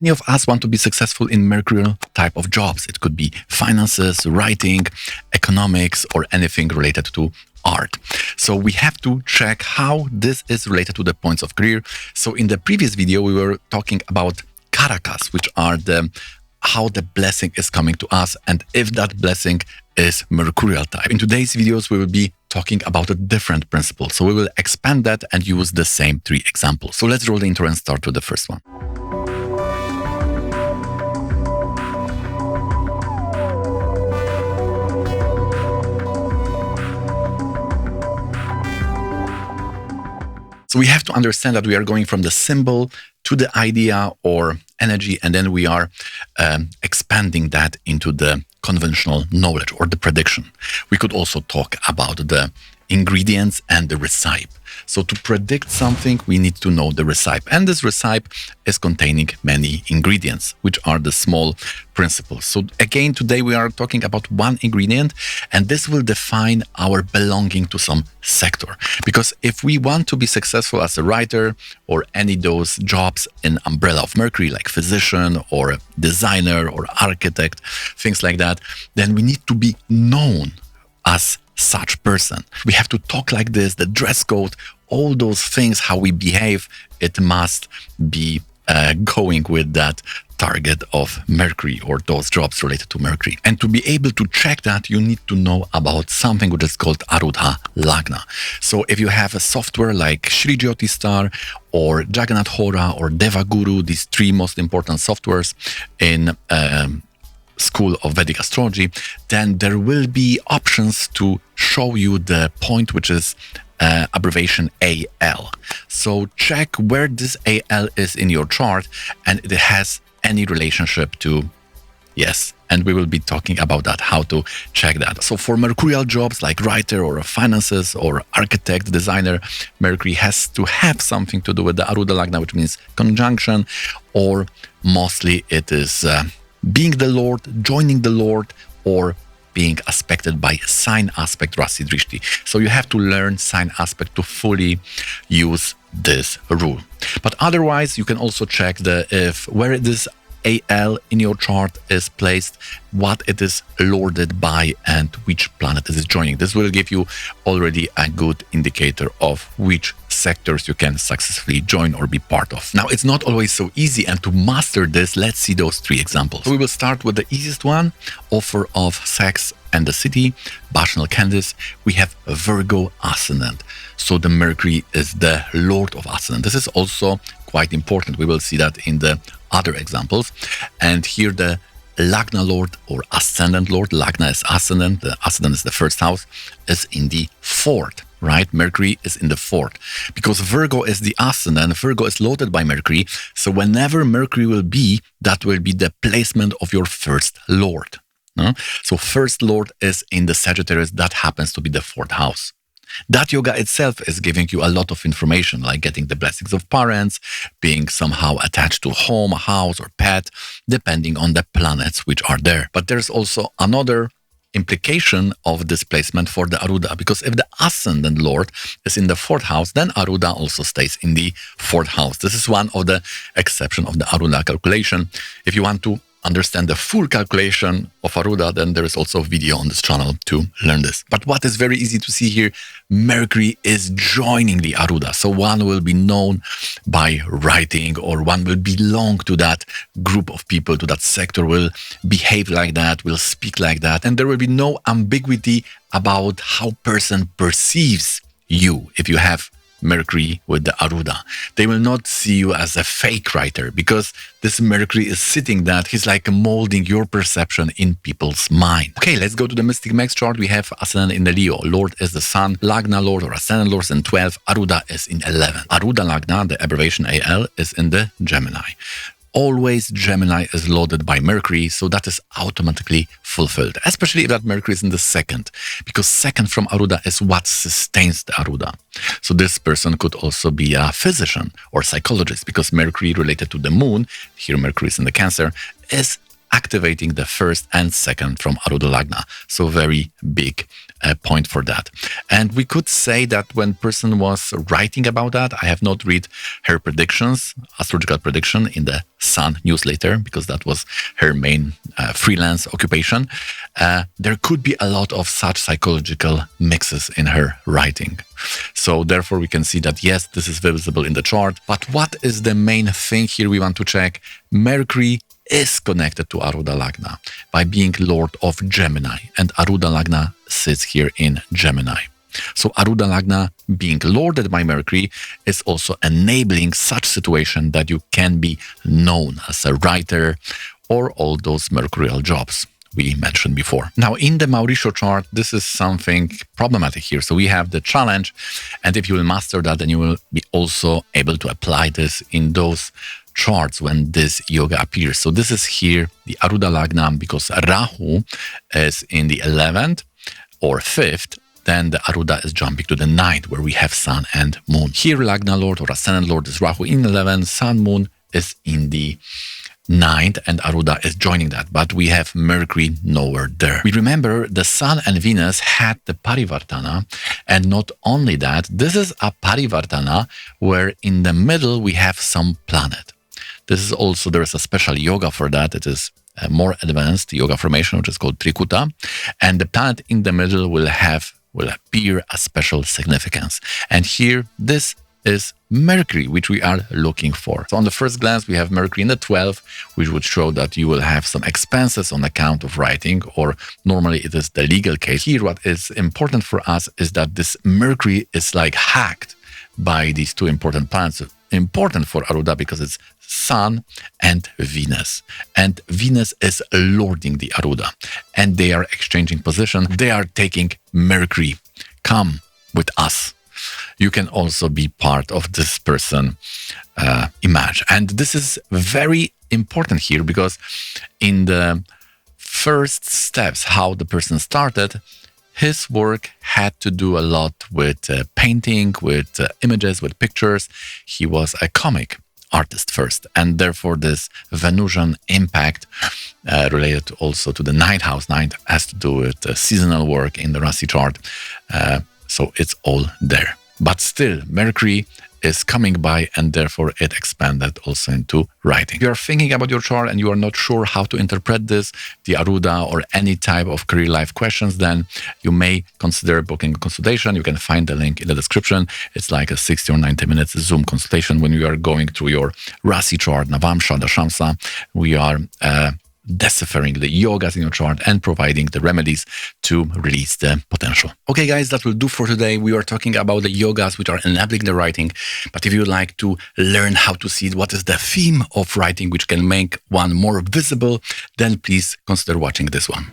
Many of us want to be successful in mercurial type of jobs. It could be finances, writing, economics, or anything related to art. So we have to check how this is related to the points of career. So in the previous video, we were talking about karakas, which are how the blessing is coming to us and if that blessing is mercurial type. In today's videos, we will be talking about a different principle. So we will expand that and use the same 3 examples. So let's roll the intro and start with the first one. So we have to understand that we are going from the symbol to the idea or energy, and then we are expanding that into the conventional knowledge or the prediction. We could also talk about the ingredients and the recipe. So to predict something, we need to know the recipe. And this recipe is containing many ingredients, which are the small principles. So again, today we are talking about one ingredient, and this will define our belonging to some sector. Because if we want to be successful as a writer or any of those jobs in umbrella of Mercury, like physician or designer or architect, things like that, then we need to be known as such person. We have to talk like this, the dress code, all those things, how we behave, it must be going with that target of Mercury or those jobs related to Mercury. And to be able to check that, you need to know about something which is called Arudha Lagna. So if you have a software like Shri Jyoti Star or Jagannath Hora or Devaguru, these 3 most important softwares in School of Vedic Astrology, then there will be options to show you the point which is abbreviation AL. So check where this AL is in your chart and it has any relationship to, yes, and we will be talking about that, how to check that. So for mercurial jobs like writer or finances or architect, designer, Mercury has to have something to do with the Arudha Lagna, which means conjunction, or mostly it is being the Lord, joining the Lord, or being aspected by sign aspect Rasi Drishti. So you have to learn sign aspect to fully use this rule. But otherwise, you can also check where this AL in your chart is placed, what it is lorded by, and which planet it is joining. This will give you already a good indicator of which sectors you can successfully join or be part of. Now, it's not always so easy, and to master this, let's see those 3 examples. So we will start with the easiest one, offer of sex and the city, Bachanal Candice. We have a Virgo ascendant. So the Mercury is the Lord of ascendant. This is also quite important. We will see that in the other examples. And here the Lagna Lord or Ascendant Lord, Lagna is Ascendant, the Ascendant is the first house, is in the 4th, right? Mercury is in the 4th. Because Virgo is the Ascendant, Virgo is loaded by Mercury, so whenever Mercury will be, that will be the placement of your first Lord. So first Lord is in the Sagittarius, that happens to be the 4th house. That yoga itself is giving you a lot of information, like getting the blessings of parents, being somehow attached to home, house, or pet, depending on the planets which are there. But there's also another implication of this placement for the Arudha, because if the Ascendant Lord is in the 4th house, then Arudha also stays in the 4th house. This is one of the exceptions of the Arudha calculation. If you want to understand the full calculation of Arudha, then there is also a video on this channel to learn this. But what is very easy to see here, Mercury is joining the Arudha. So one will be known by writing, or one will belong to that group of people, to that sector, will behave like that, will speak like that. And there will be no ambiguity about how person perceives you if you have Mercury with the Arudha. They will not see you as a fake writer, because this Mercury is sitting that he's like molding your perception in people's mind. Okay, let's go to the Mystic Max chart. We have Ascendant in the Leo. Lord is the Sun. Lagna Lord or Ascendant Lord is in 12. Arudha is in 11. Arudha Lagna, the abbreviation AL, is in the Gemini. Always Gemini is loaded by Mercury, so that is automatically fulfilled, especially if that Mercury is in the 2nd, because 2nd from Arudha is what sustains the Arudha. So this person could also be a physician or psychologist, because Mercury related to the moon, here Mercury is in the Cancer, is activating the first and second from Arudha Lagna. So very big point for that. And we could say that when person was writing about that, I have not read her predictions, astrological prediction in the Sun newsletter, because that was her main freelance occupation. There could be a lot of such psychological mixes in her writing. So therefore we can see that yes, this is visible in the chart. But what is the main thing here we want to check? Mercury is connected to Arudha Lagna by being Lord of Gemini, and Arudha Lagna sits here in Gemini. So Arudha Lagna being lorded by Mercury is also enabling such situation that you can be known as a writer or all those mercurial jobs we mentioned before. Now in the Mauricio chart, this is something problematic here. So we have the challenge, and if you will master that, then you will be also able to apply this in those charts when this yoga appears. So this is here the Arudha Lagna, because Rahu is in the 11th or 5th, then the Arudha is jumping to the 9th, where we have Sun and Moon. Here Lagna Lord or Ascendant Lord is Rahu in 11th, Sun Moon is in the 9th, and Arudha is joining that, but we have Mercury nowhere there. We remember the Sun and Venus had the Parivartana, and not only that, this is a Parivartana where in the middle we have some planet. This is also, there is a special yoga for that. It is a more advanced yoga formation, which is called Trikuta, and the planet in the middle will appear a special significance. And here, this is Mercury, which we are looking for. So on the first glance, we have Mercury in the 12th, which would show that you will have some expenses on account of writing, or normally it is the legal case. Here, what is important for us is that this Mercury is like hacked by these two important planets. Important for Arudha because it's Sun and Venus. And Venus is lording the Arudha. And they are exchanging position. They are taking Mercury. Come with us. You can also be part of this person image. And this is very important here because in the first steps, how the person started, his work had to do a lot with painting, with images, with pictures. He was a comic artist first, and therefore this Venusian impact related also to the ninth house. Ninth has to do with seasonal work in the Rasi chart, so it's all there. But still, Mercury is coming by, and therefore it expanded also into writing. If you are thinking about your chart and you are not sure how to interpret this, the Arudha or any type of career life questions, then you may consider booking a consultation. You can find the link in the description. It's like a 60 or 90 minutes Zoom consultation when you are going through your Rasi chart, Navamsha, Dashamsa. We are deciphering the yogas in your chart and providing the remedies to release the potential. Okay, guys, that will do for today. We are talking about the yogas which are enabling the writing. But if you would like to learn how to see what is the theme of writing which can make one more visible, then please consider watching this one.